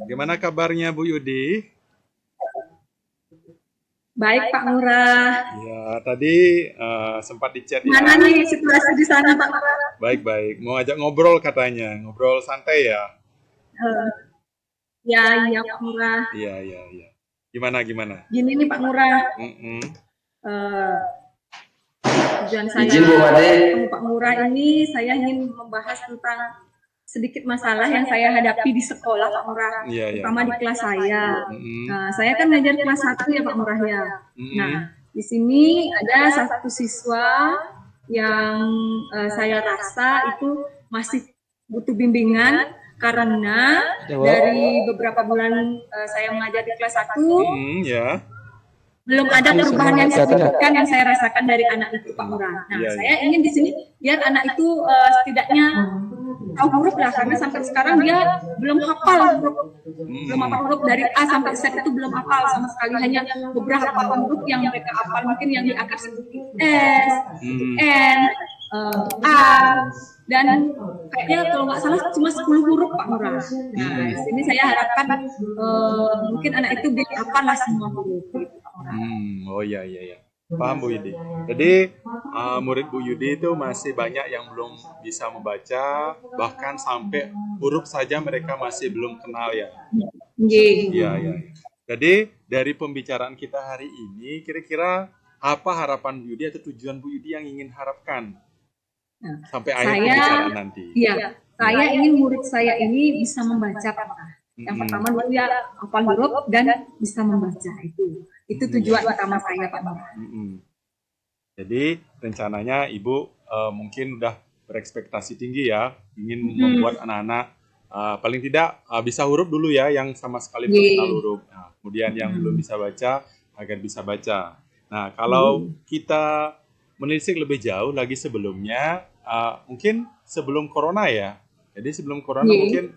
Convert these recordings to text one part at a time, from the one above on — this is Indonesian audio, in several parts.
Gimana kabarnya Bu Yudi? Baik Pak Ngurah. Ya, tadi sempat di chat Mana ya. nih situasi di sana Pak Ngurah? Baik-baik. Mau ajak ngobrol katanya. Ngobrol santai ya? Eh, ya, iya Pak Ngurah. Iya, iya, iya. Gimana, gimana? Gini nih Pak Ngurah, Mm-mm. eh, tujuan saya Izin Bu Made. ketemu Pak Ngurah ini saya ingin membahas tentang sedikit masalah yang saya hadapi di sekolah Pak Ngurah, Iya, iya. terutama di kelas saya. Mm-mm. Nah, saya kan ngajar kelas 1 ya Pak Ngurah ya. Nah, Mm-mm. di sini ada satu siswa yang saya rasa itu masih butuh bimbingan karena dari beberapa bulan saya mengajar di kelas 1 Mm-mm, ya. belum ada perubahan yang signifikan yang saya rasakan dari anak itu Pak Ngurah. Nah, Iya, saya ingin di sini biar anak itu setidaknya tahu huruf lah, karena sampai sekarang dia belum hafal huruf, belum hafal huruf dari A sampai Z itu belum hafal sama sekali, hanya beberapa huruf yang mereka hafal, mungkin yang di akar seperti S, N, A, dan kayaknya kalau nggak salah cuma 10 huruf Pak Ngurah. Nah, di sini saya harapkan mungkin anak itu bisa hafal lah semua huruf gitu Pak Ngurah. Oh iya, iya, iya. Paham Bu Yudi. Jadi murid Bu Yudi itu masih banyak yang belum bisa membaca, bahkan sampai huruf saja mereka masih belum kenal ya. Iya, iya. Jadi dari pembicaraan kita hari ini, kira-kira apa harapan Bu Yudi atau tujuan Bu Yudi yang ingin harapkan sampai akhir pembicaraan nanti? Iya, saya ingin murid saya ini bisa membaca Pak Ngurah. Yang pertama dulu ya hafal huruf dan bisa membaca itu tujuan utama saya Pak Ngurah. Jadi rencananya Ibu mungkin udah berekspektasi tinggi ya, ingin membuat anak-anak paling tidak bisa huruf dulu ya, yang sama sekali belum kenal huruf. Nah, kemudian yang belum bisa baca agar bisa baca. Nah, kalau kita menelisik lebih jauh lagi sebelumnya, mungkin sebelum corona ya. Jadi sebelum corona mungkin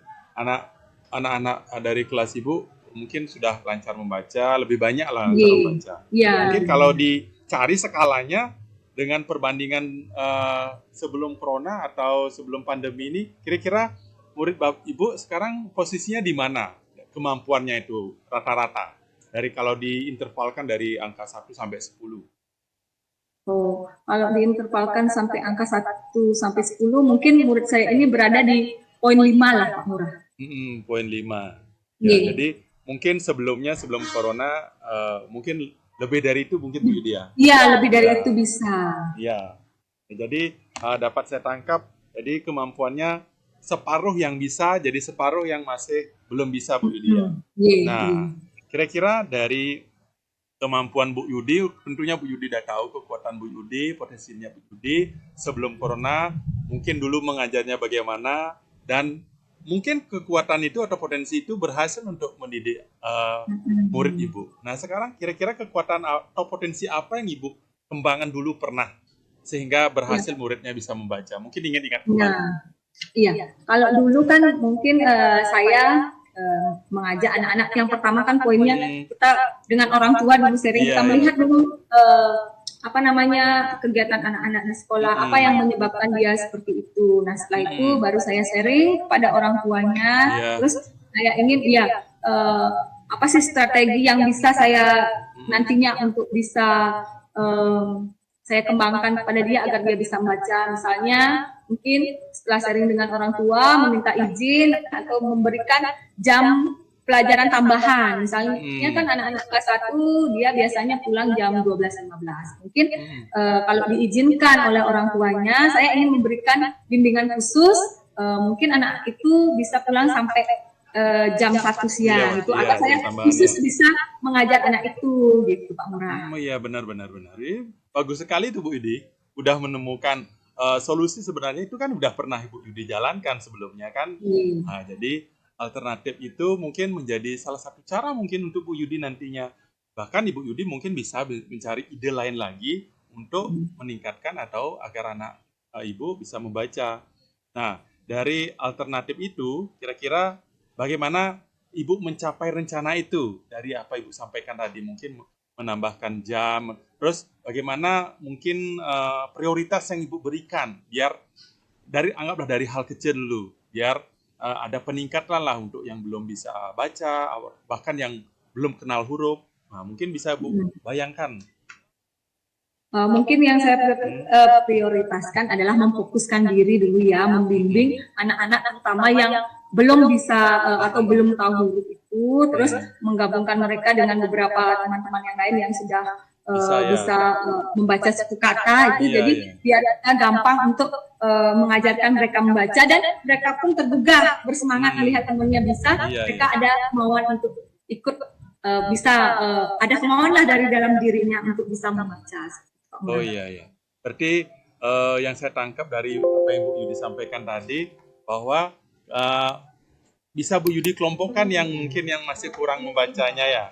anak-anak dari kelas Ibu mungkin sudah lancar membaca, lebih banyak lah lancar membaca. Mungkin kalau dicari skalanya dengan perbandingan sebelum corona atau sebelum pandemi ini, kira-kira murid Ibu sekarang posisinya di mana kemampuannya itu rata-rata? Dari kalau diintervalkan dari angka 1 sampai 10. Oh, kalau diintervalkan sampai angka 1 sampai 10, mungkin murid saya ini berada di poin 5 lah Pak Ngurah. Poin 5. Ya, jadi mungkin sebelum corona mungkin lebih dari itu mungkin Bu Yudi ya? Iya, lebih dari itu bisa. Iya. Jadi dapat saya tangkap, jadi kemampuannya separuh yang bisa, jadi separuh yang masih belum bisa Bu Yudi ya. Nah, kira-kira dari kemampuan Bu Yudi, tentunya Bu Yudi udah tahu kekuatan Bu Yudi, potensinya Bu Yudi sebelum corona, mungkin dulu mengajarnya bagaimana, dan mungkin kekuatan itu atau potensi itu berhasil untuk mendidik murid Ibu. Nah, sekarang kira-kira kekuatan atau potensi apa yang Ibu kembangkan dulu pernah sehingga berhasil muridnya bisa membaca? Mungkin ingat-ingat kembali. Iya, kalau dulu kan mungkin saya mengajak anak-anak, yang pertama kan poinnya kita dengan orang tua dulu sering kita melihat dulu apa namanya kegiatan anak-anak di sekolah, apa yang menyebabkan dia seperti itu. Nah, setelah itu baru saya sharing pada orang tuanya, terus saya ingin apa sih strategi yang bisa saya nantinya untuk bisa saya kembangkan kepada dia agar dia bisa membaca. Misalnya mungkin setelah sharing dengan orang tua, meminta izin atau memberikan jam pelajaran tambahan. Misalnya kan anak-anak kelas 1 dia biasanya pulang jam 12.15. Mungkin kalau diizinkan oleh orang tuanya, saya ingin memberikan bimbingan khusus, mungkin anak itu bisa pulang sampai jam 1 siang. Itu agar saya khusus bisa mengajar anak itu gitu Pak Ngurah. Iya, benar. Bagus sekali itu Bu Yudi. Udah menemukan solusi, sebenarnya itu kan udah pernah Ibu Yudi jalankan sebelumnya kan. Nah, jadi alternatif itu mungkin menjadi salah satu cara mungkin untuk Bu Yudi nantinya. Bahkan Ibu Yudi mungkin bisa mencari ide lain lagi untuk meningkatkan atau agar anak Ibu bisa membaca. Nah, dari alternatif itu kira-kira bagaimana Ibu mencapai rencana itu? Dari apa Ibu sampaikan tadi, mungkin menambahkan jam, terus bagaimana mungkin prioritas yang Ibu berikan biar anggaplah dari hal kecil dulu, biar ada peningkatan lah untuk yang belum bisa baca, bahkan yang belum kenal huruf. Nah, mungkin bisa Bu bayangkan. Mungkin yang saya prioritaskan adalah memfokuskan diri dulu ya, membimbing anak-anak terutama yang belum bisa atau belum tahu huruf itu, terus menggabungkan mereka dengan beberapa teman-teman yang lain yang sudah bisa membaca suku kata itu, jadi biar gampang untuk mengajarkan mereka membaca, dan mereka pun tergugah bersemangat melihat temannya bisa, mereka ada kemauan untuk ikut, bisa ada kemauan lah dari dalam dirinya untuk bisa membaca. Oh iya. Berarti yang saya tangkap dari apa yang Bu Yudi sampaikan tadi, bahwa bisa Bu Yudi kelompokkan yang mungkin yang masih kurang membacanya ya,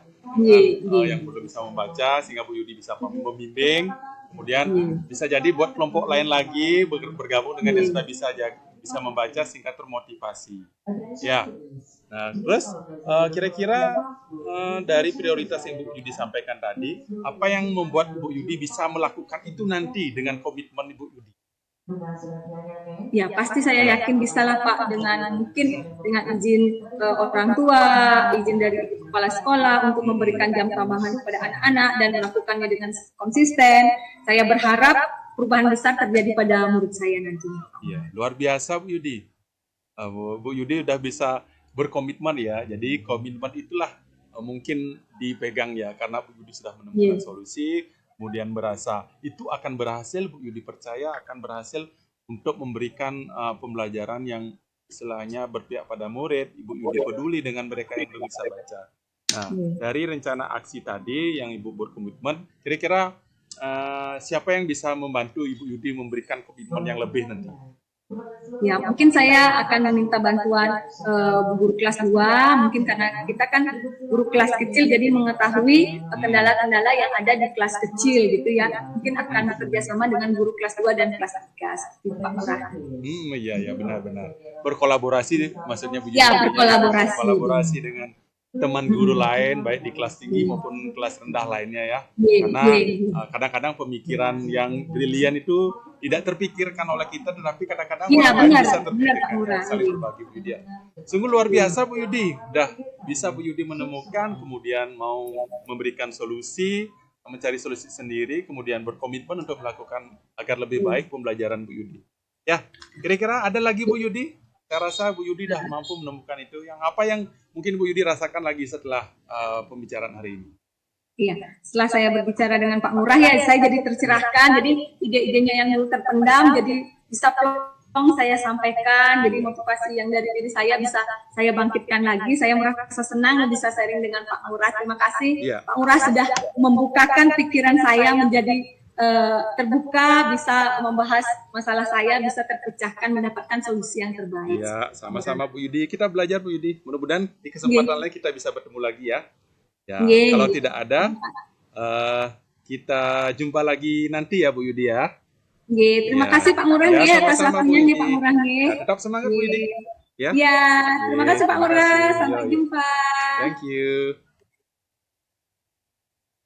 yang belum bisa membaca, sehingga Bu Yudi bisa membimbing. Kemudian bisa jadi buat kelompok lain lagi bergabung dengan yang sudah bisa membaca sehingga termotivasi. Ya. Nah, terus kira-kira dari prioritas yang Bu Yudi sampaikan tadi, apa yang membuat Bu Yudi bisa melakukan itu nanti dengan komitmen Bu Yudi? Ya, pasti saya yakin bisa lah Pak, dengan mungkin dengan izin orang tua, izin dari kepala sekolah untuk memberikan jam tambahan kepada anak-anak dan melakukannya dengan konsisten. Saya berharap perubahan besar terjadi pada murid saya nantinya. Iya, luar biasa Bu Yudi. Bu Yudi udah bisa berkomitmen ya. Jadi komitmen itulah mungkin dipegang ya, karena Bu Yudi sudah menemukan solusi, kemudian berasa itu akan berhasil. Bu Yudi percaya akan berhasil untuk memberikan pembelajaran yang istilahnya berpihak pada murid. Ibu Yudi peduli dengan mereka yang belum bisa baca. Nah, dari rencana aksi tadi yang Ibu berkomitmen, kira-kira siapa yang bisa membantu Ibu Yudi memberikan komitmen yang lebih nanti? Ya, mungkin saya akan meminta bantuan guru kelas 2, mungkin karena kita kan guru kelas kecil, jadi mengetahui kendala-kendala yang ada di kelas kecil gitu ya. Mungkin akan bekerjasama dengan guru kelas 2 dan kelas 3, seperti Pak Murah. Iya, benar-benar. Berkolaborasi maksudnya Bu Yudi. Ya, berkolaborasi. Berkolaborasi dengan teman guru lain, baik di kelas tinggi maupun kelas rendah lainnya ya. Karena kadang-kadang pemikiran yang brilian itu tidak terpikirkan oleh kita, tetapi kadang-kadang bisa terpikirkan. Saling berbagi Bu Yudi. Sungguh luar biasa Bu Yudi. Udah bisa Bu Yudi menemukan, kemudian mau memberikan solusi, mencari solusi sendiri, kemudian berkomitmen untuk melakukan agar lebih baik pembelajaran Bu Yudi. Ya, kira-kira ada lagi Bu Yudi? Saya rasa Bu Yudi dah mampu menemukan itu. Yang apa yang mungkin Bu Yudi rasakan lagi setelah pembicaraan hari ini? Iya, setelah saya berbicara dengan Pak Murah ya, saya jadi tercerahkan. Jadi ide-idenya yang dulu terpendam jadi bisa plong saya sampaikan. Jadi motivasi yang dari diri saya bisa saya bangkitkan lagi. Saya merasa senang bisa sharing dengan Pak Murah. Terima kasih Pak Murah sudah membukakan pikiran saya menjadi terbuka, bisa membahas masalah saya, bisa terpecahkan, mendapatkan solusi yang terbaik. Iya, sama-sama Bu Yudi. Kita belajar Bu Yudi. Mudah-mudahan di kesempatan lain kita bisa bertemu lagi ya. Ya, kalau tidak ada, kita jumpa lagi nanti ya Bu Yudi ya. Terima kasih Pak Murah ya atas waktunya Pak Murah. Tetap semangat Bu Yudi. Ya, terima kasih Pak Murah. Sampai jumpa. Thank you.